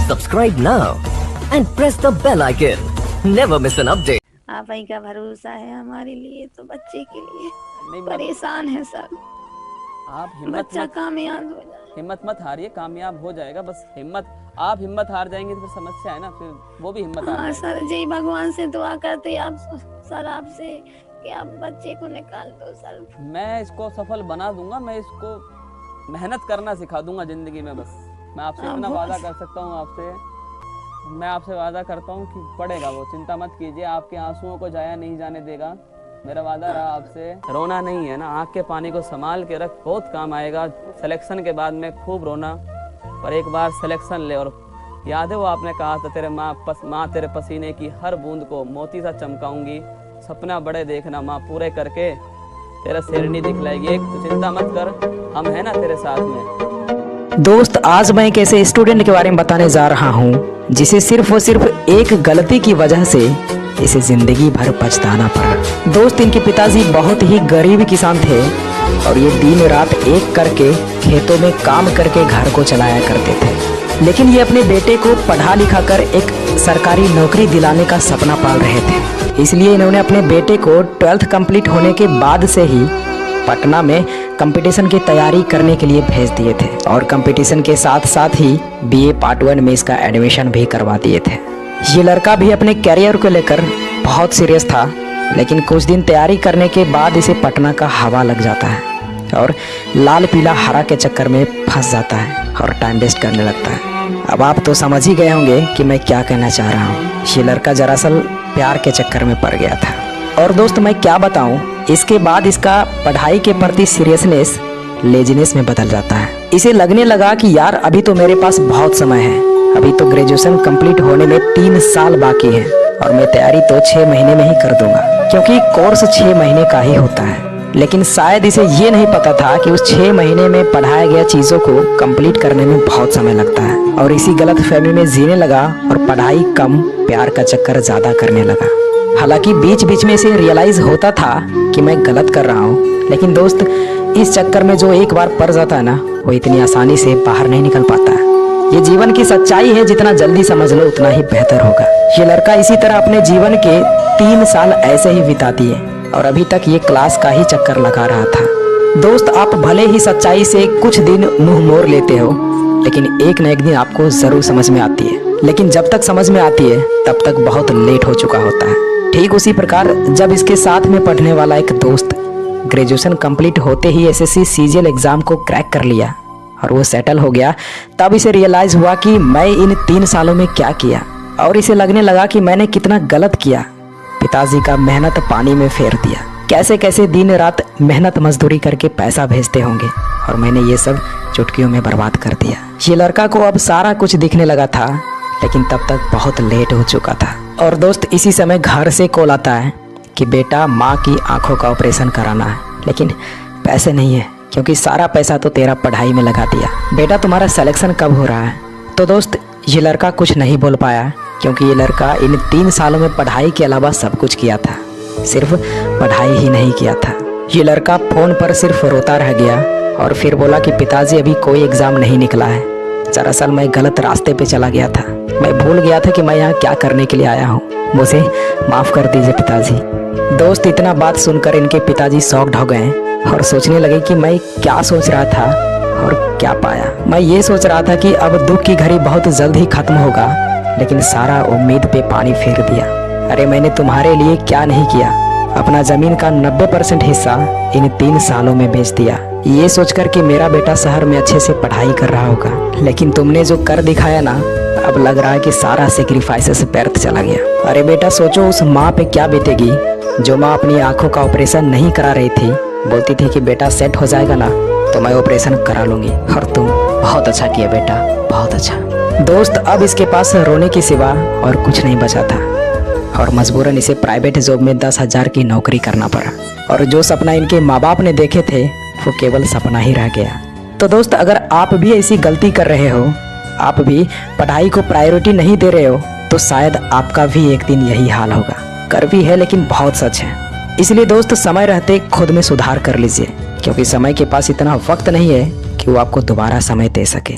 Subscribe now and press the bell icon. Never miss an update. आप ही का भरोसा है हमारे लिए, तो बच्चे के लिए नहीं, परेशान है सब। आप बच्चा कामयाब हो जाए, हिम्मत मत हारिए, कामयाब हो जाएगा। बस आप हिम्मत हार जाएंगे तो फिर समस्या है ना, फिर वो भी हिम्मत हार हाँ जाएगा। सर जी, भगवान से दुआ करते आप सर आपसे कि आप बच्चे को निकाल दो सर। मैं इसको सफल बना दूंगा, मैं इसको मेहनत करना सिखा दूंगा जिंदगी में। बस मैं आपसे इतना वादा कर सकता हूँ, मैं आपसे वादा करता हूँ कि पढ़ेगा वो, चिंता मत कीजिए। आपके आंसुओं को जाया नहीं जाने देगा, मेरा वादा रहा आपसे। रोना नहीं है ना, आँख के पानी को संभाल के रख, बहुत काम आएगा। सिलेक्शन के बाद में खूब रोना, पर एक बार सिलेक्शन ले। और याद है वो आपने कहा था, तेरे माँ तेरे पसीने की हर बूंद को मोती सा चमकाऊंगी। सपना बड़े देखना माँ, पूरे करके तेरा शेरनी दिखलाएगी एक। तो चिंता मत कर, हम है ना तेरे साथ में। दोस्त, आज मैं एक ऐसे स्टूडेंट के बारे में बताने जा रहा हूँ जिसे सिर्फ और सिर्फ एक गलती की वजह से इसे जिंदगी भर पछताना पड़ा। दोस्त, इनके पिताजी बहुत ही गरीब किसान थे और ये दिन रात एक करके खेतों में काम करके घर को चलाया करते थे। लेकिन ये अपने बेटे को पढ़ा लिखा कर एक सरकारी नौकरी दिलाने का सपना पाल रहे थे। इसलिए इन्होंने अपने बेटे को 12th कंप्लीट होने के बाद से ही पटना में कंपटीशन की तैयारी करने के लिए भेज दिए थे और कंपटीशन के साथ साथ ही BA पार्ट 1 में इसका एडमिशन भी करवा दिए थे। ये लड़का भी अपने कैरियर को लेकर बहुत सीरियस था, लेकिन कुछ दिन तैयारी करने के बाद इसे पटना का हवा लग जाता है और लाल पीला हरा के चक्कर में फंस जाता है और टाइम वेस्ट करने लगता है। अब आप तो समझ ही गए होंगे कि मैं क्या कहना चाह रहा हूँ। ये लड़का दरअसल प्यार के चक्कर में पड़ गया था। और दोस्त, मैं क्या बताऊं, इसके बाद इसका पढ़ाई के प्रति सीरियसनेस लेजीनेस में बदल जाता है। इसे लगने लगा कि यार अभी तो मेरे पास बहुत समय है, अभी तो ग्रेजुएशन कंप्लीट होने में 3 साल बाकी है और मैं तैयारी तो 6 महीने में ही कर दूंगा, क्योंकि कोर्स 6 महीने का ही होता है। लेकिन शायद इसे ये नहीं पता था कि उस 6 महीने में पढ़ाया गया चीज़ों को कंप्लीट करने में बहुत समय लगता है और इसी गलत फहमी में जीने लगा और पढ़ाई कम, प्यार का चक्कर ज़्यादा करने लगा। हालांकि बीच बीच में इसे रियलाइज होता था कि मैं गलत कर रहा हूँ, लेकिन दोस्त, इस चक्कर में जो एक बार पड़ जाता है ना, वो इतनी आसानी से बाहर नहीं निकल पाता है। ये जीवन की सच्चाई है, जितना जल्दी समझ लो उतना ही बेहतर होगा। ये लड़का इसी तरह अपने जीवन के 3 साल ऐसे ही बिता दिए और अभी तक ये क्लास का ही चक्कर लगा रहा था। दोस्त, आप भले ही सच्चाई से कुछ दिन मुंह मोड़ लेते हो, लेकिन एक न एक दिन आपको जरूर समझ में आती है। लेकिन जब तक समझ में आती है तब तक बहुत लेट हो चुका होता है। ठीक उसी प्रकार जब इसके साथ में पढ़ने वाला एक दोस्त ग्रेजुएशन कंप्लीट होते ही SSC CGL एग्जाम को क्रैक कर लिया और वो सेटल हो गया, तब इसे रियलाइज हुआ कि मैं इन 3 सालों में क्या किया और इसे लगने लगा कि मैंने कितना गलत किया। पिताजी का मेहनत पानी में फेर दिया, कैसे कैसे दिन रात मेहनत मजदूरी करके पैसा भेजते होंगे और मैंने ये सब चुटकियों में बर्बाद कर दिया। ये लड़का को अब सारा कुछ दिखने लगा था, लेकिन तब तक बहुत लेट हो चुका था। और दोस्त, इसी समय घर से कॉल आता है कि बेटा, माँ की आंखों का ऑपरेशन कराना है, लेकिन पैसे नहीं है क्योंकि सारा पैसा तो तेरा पढ़ाई में लगा दिया। बेटा, तुम्हारा सिलेक्शन कब हो रहा है? तो दोस्त, ये लड़का कुछ नहीं बोल पाया क्योंकि ये लड़का इन 3 सालों में पढ़ाई के अलावा सब कुछ किया था, सिर्फ पढ़ाई ही नहीं किया था। ये लड़का फ़ोन पर सिर्फ रोता रह गया और फिर बोला कि पिताजी, अभी कोई एग्ज़ाम नहीं निकला है। दरअसल मैं गलत रास्ते पे चला गया था, मैं भूल गया था कि मैं यहाँ क्या करने के लिए आया हूँ, मुझे माफ़ कर दीजिए पिताजी। दोस्त, इतना बात सुनकर इनके पिताजी शॉक्ड हो गए और सोचने लगे कि मैं क्या सोच रहा था और क्या पाया। मैं ये सोच रहा था कि अब दुख की घड़ी बहुत जल्द ही खत्म होगा, लेकिन सारा उम्मीद पे पानी फेर दिया। अरे, मैंने तुम्हारे लिए क्या नहीं किया, अपना ज़मीन का 90% हिस्सा इन 3 सालों में बेच दिया, ये सोचकर कि मेरा बेटा शहर में अच्छे से पढ़ाई कर रहा होगा। लेकिन तुमने जो कर दिखाया ना, अब लग रहा है कि सारा सेक्रीफाइस व्यर्थ चला गया। अरे बेटा, सोचो उस माँ पे क्या बीतेगी जो माँ अपनी आंखों का ऑपरेशन नहीं करा रही थी, बोलती थी कि बेटा सेट हो जाएगा ना तो मैं ऑपरेशन करा लूँगी, और तुम बहुत अच्छा किया बेटा, बहुत अच्छा। दोस्त, अब इसके पास रोने के सिवा और कुछ नहीं बचा था और मजबूरन इसे प्राइवेट जॉब में 10,000 की नौकरी करना पड़ा और जो सपना इनके माँ बाप ने देखे थे वो केवल सपना ही रह गया। तो दोस्त, अगर आप भी ऐसी गलती कर रहे हो, आप भी पढ़ाई को प्रायोरिटी नहीं दे रहे हो, तो शायद आपका भी एक दिन यही हाल होगा। कड़वी है लेकिन बहुत सच है। इसलिए दोस्त, समय रहते खुद में सुधार कर लीजिए, क्योंकि समय के पास इतना वक्त नहीं है कि वो आपको दोबारा समय दे सके।